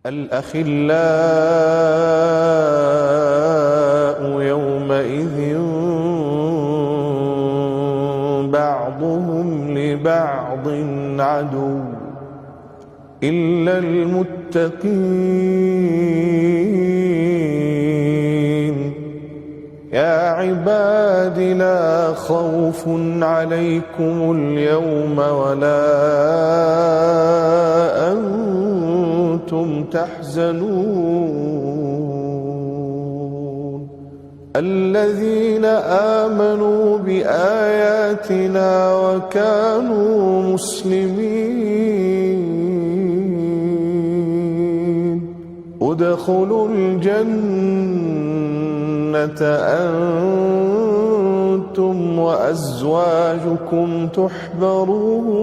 الأخلاء يومئذ بعضهم لبعض عدو إلا المتقين. يا عباد لا خوف عليكم اليوم ولا أنتم تحزنون الذين آمنوا بآياتنا وكانوا مسلمين ادخلوا الجنة أنتم وأزواجكم تحبرون